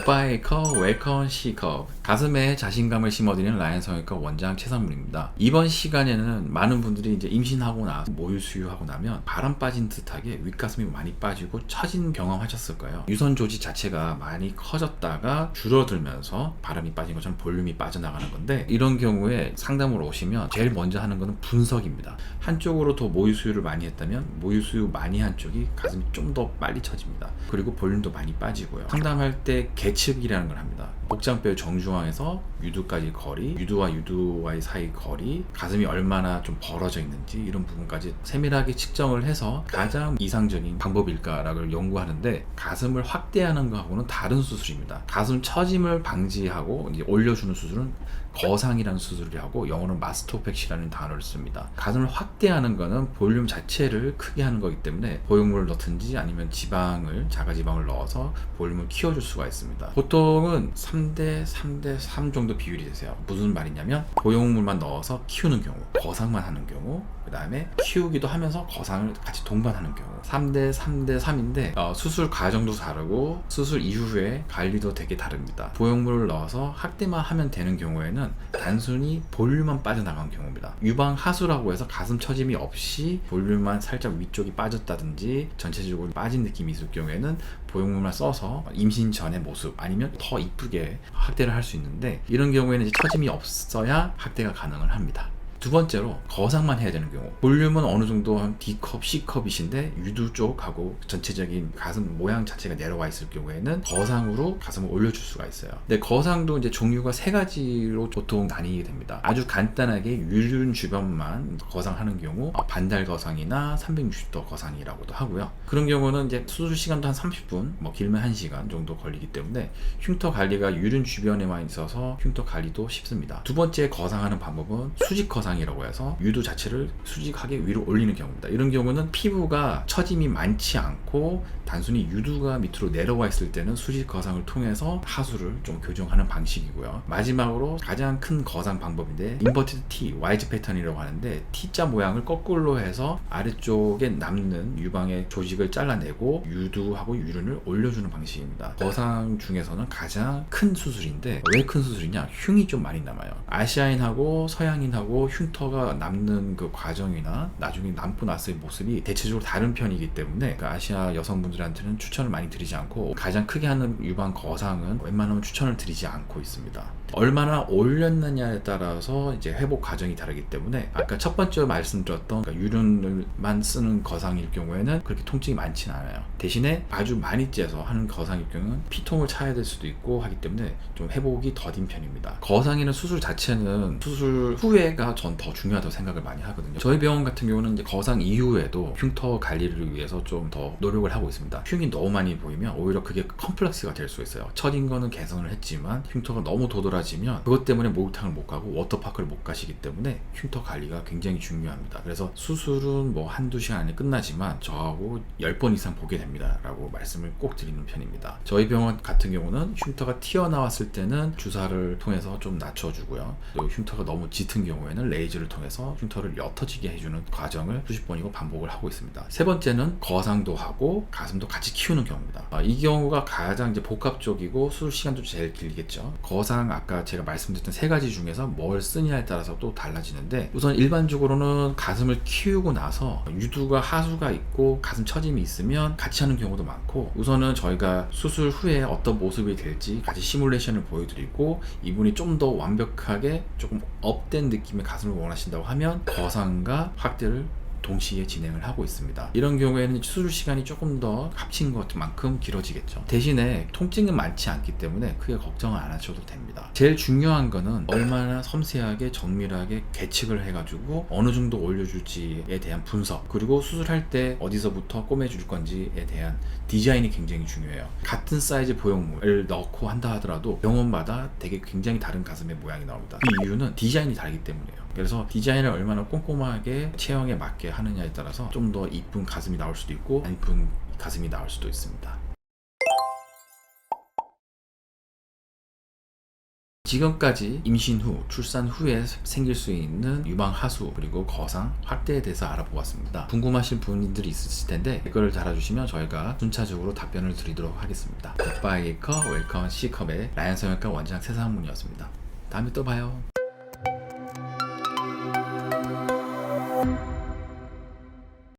오빠의 컵, 웰컴 C컵. 가슴에 자신감을 심어드리는 라이언 성형외과 원장 최상문입니다. 이번 시간에는 많은 분들이 이제 임신하고 나서 모유 수유하고 나면 바람 빠진 듯하게 윗가슴이 많이 빠지고 처진 경험하셨을 거예요. 유선 조직 자체가 많이 커졌다가 줄어들면서 바람이 빠진 것처럼 볼륨이 빠져나가는 건데, 이런 경우에 상담으로 오시면 제일 먼저 하는 거는 분석입니다. 한쪽으로 더 모유 수유를 많이 했다면 모유 수유 많이 한 쪽이 가슴이 좀 더 빨리 처집니다. 그리고 볼륨도 많이 빠지고요. 상담할 때 계측이라는 걸 합니다. 복장뼈 정중앙에서 유두까지 거리, 유두와 유두와의 사이 거리, 가슴이 얼마나 좀 벌어져 있는지 이런 부분까지 세밀하게 측정을 해서 가장 이상적인 방법일까라고 연구하는데, 가슴을 확대하는 거하고는 다른 수술입니다. 가슴 처짐을 방지하고 이제 올려주는 수술은 거상이라는 수술을 하고, 영어는 마스토펙시라는 단어를 씁니다. 가슴을 확대하는 거는 볼륨 자체를 크게 하는 거기 때문에 보형물을 넣든지 아니면 지방을, 자가지방을 넣어서 볼륨을 키워줄 수가 있습니다. 보통은 3대3 정도 비율이 되세요. 무슨 말이냐면 보형물만 넣어서 키우는 경우, 거상만 하는 경우, 그 다음에 키우기도 하면서 거상을 같이 동반하는 경우 3대3인데 수술 과정도 다르고 수술 이후에 관리도 되게 다릅니다. 보형물을 넣어서 확대만 하면 되는 경우에는 단순히 볼륨만 빠져나간 경우입니다. 유방 하수라고 해서 가슴 처짐이 없이 볼륨만 살짝 위쪽이 빠졌다든지 전체적으로 빠진 느낌이 있을 경우에는 보형물만 써서 임신 전의 모습 아니면 더 이쁘게 확대를 할 수 있는데, 이런 경우에는 이제 처짐이 없어야 확대가 가능을 합니다. 두 번째로 거상만 해야 되는 경우, 볼륨은 어느 정도 한 D컵, C컵이신데 유두 쪽하고 전체적인 가슴 모양 자체가 내려와 있을 경우에는 거상으로 가슴을 올려줄 수가 있어요. 근데 거상도 이제 종류가 세 가지로 보통 나뉘게 됩니다. 아주 간단하게 유륜 주변만 거상하는 경우 반달 거상이나 360도 거상이라고도 하고요. 그런 경우는 이제 수술 시간도 한 30분, 뭐 길면 1시간 정도 걸리기 때문에 흉터 관리가 유륜 주변에만 있어서 흉터 관리도 쉽습니다. 두 번째 거상하는 방법은 수직 거상 이라고 해서 유두 자체를 수직하게 위로 올리는 경우입니다. 이런 경우는 피부가 처짐이 많지 않고 단순히 유두가 밑으로 내려와 있을 때는 수직 거상을 통해서 하수를 좀 교정하는 방식이고요. 마지막으로 가장 큰 거상 방법인데 인버티드 T, Y字패턴이라고 하는데, T자 모양을 거꾸로 해서 아래쪽에 남는 유방의 조직을 잘라내고 유두하고 유륜을 올려주는 방식입니다. 거상 중에서는 가장 큰 수술인데, 왜 큰 수술이냐? 흉이 좀 많이 남아요. 아시아인하고 서양인하고 흉터가 남는 그 과정이나 나중에 남고 나서의 모습이 대체적으로 다른 편이기 때문에 그 아시아 여성분들한테는 추천을 많이 드리지 않고, 가장 크게 하는 유방 거상은 웬만하면 추천을 드리지 않고 있습니다. 얼마나 올렸느냐에 따라서 이제 회복 과정이 다르기 때문에, 아까 첫 번째 말씀드렸던 그러니까 유륜을만 쓰는 거상일 경우에는 그렇게 통증이 많지는 않아요. 대신에 아주 많이 째서 하는 거상일 경우는 피통을 차야 될 수도 있고 하기 때문에 좀 회복이 더딘 편입니다. 거상이나 수술 자체는 수술 후에가 전 더 중요하다고 생각을 많이 하거든요. 저희 병원 같은 경우는 이제 거상 이후에도 흉터 관리를 위해서 좀 더 노력을 하고 있습니다. 흉이 너무 많이 보이면 오히려 그게 컴플렉스가 될 수 있어요. 처진 거는 개선을 했지만 흉터가 너무 도드라지면 그것 때문에 목욕탕을 못 가고 워터파크를 못 가시기 때문에 흉터 관리가 굉장히 중요합니다. 그래서 수술은 뭐 한두 시간 안에 끝나지만 저하고 10번 이상 보게 됩니다 라고 말씀을 꼭 드리는 편입니다. 저희 병원 같은 경우는 흉터가 튀어나왔을 때는 주사를 통해서 좀 낮춰주고요. 또 흉터가 너무 짙은 경우에는 레이저를 통해서 흉터를 옅어지게 해주는 과정을 수십 번이고 반복을 하고 있습니다. 세 번째는 거상도 하고 가슴도 같이 키우는 경우입니다. 이 경우가 가장 이제 복합적이고 수술 시간도 제일 길겠죠. 거상 아까 제가 말씀드렸던 세 가지 중에서 뭘 쓰냐에 따라서 또 달라지는데, 우선 일반적으로는 가슴을 키우고 나서 유두가 하수가 있고 가슴 처짐이 있으면 같이 하는 경우도 많고, 우선은 저희가 수술 후에 어떤 모습이 될지 같이 시뮬레이션을 보여드리고, 이분이 좀 더 완벽하게 조금 업된 느낌의 가슴을 원하신다고 하면 거상과 확대를 동시에 진행을 하고 있습니다. 이런 경우에는 수술 시간이 조금 더 합친 것만큼 길어지겠죠. 대신에 통증은 많지 않기 때문에 크게 걱정을 안 하셔도 됩니다. 제일 중요한 거는 얼마나 섬세하게 정밀하게 계측을 해가지고 어느 정도 올려줄지에 대한 분석, 그리고 수술할 때 어디서부터 꼬매줄 건지에 대한 디자인이 굉장히 중요해요. 같은 사이즈 보형물을 넣고 한다 하더라도 병원마다 되게 굉장히 다른 가슴의 모양이 나옵니다. 그 이유는 디자인이 다르기 때문이에요. 그래서 디자인을 얼마나 꼼꼼하게 체형에 맞게 하느냐에 따라서 좀 더 이쁜 가슴이 나올 수도 있고 안 이쁜 가슴이 나올 수도 있습니다. 지금까지 임신 후, 출산 후에 생길 수 있는 유방 하수 그리고 거상 확대에 대해서 알아보았습니다. 궁금하신 분들이 있으실 텐데 댓글을 달아주시면 저희가 순차적으로 답변을 드리도록 하겠습니다. 굿바이 웨이커 웰컴 C컵의 라이언 성형외과 원장 최상문이었습니다. 다음에 또 봐요.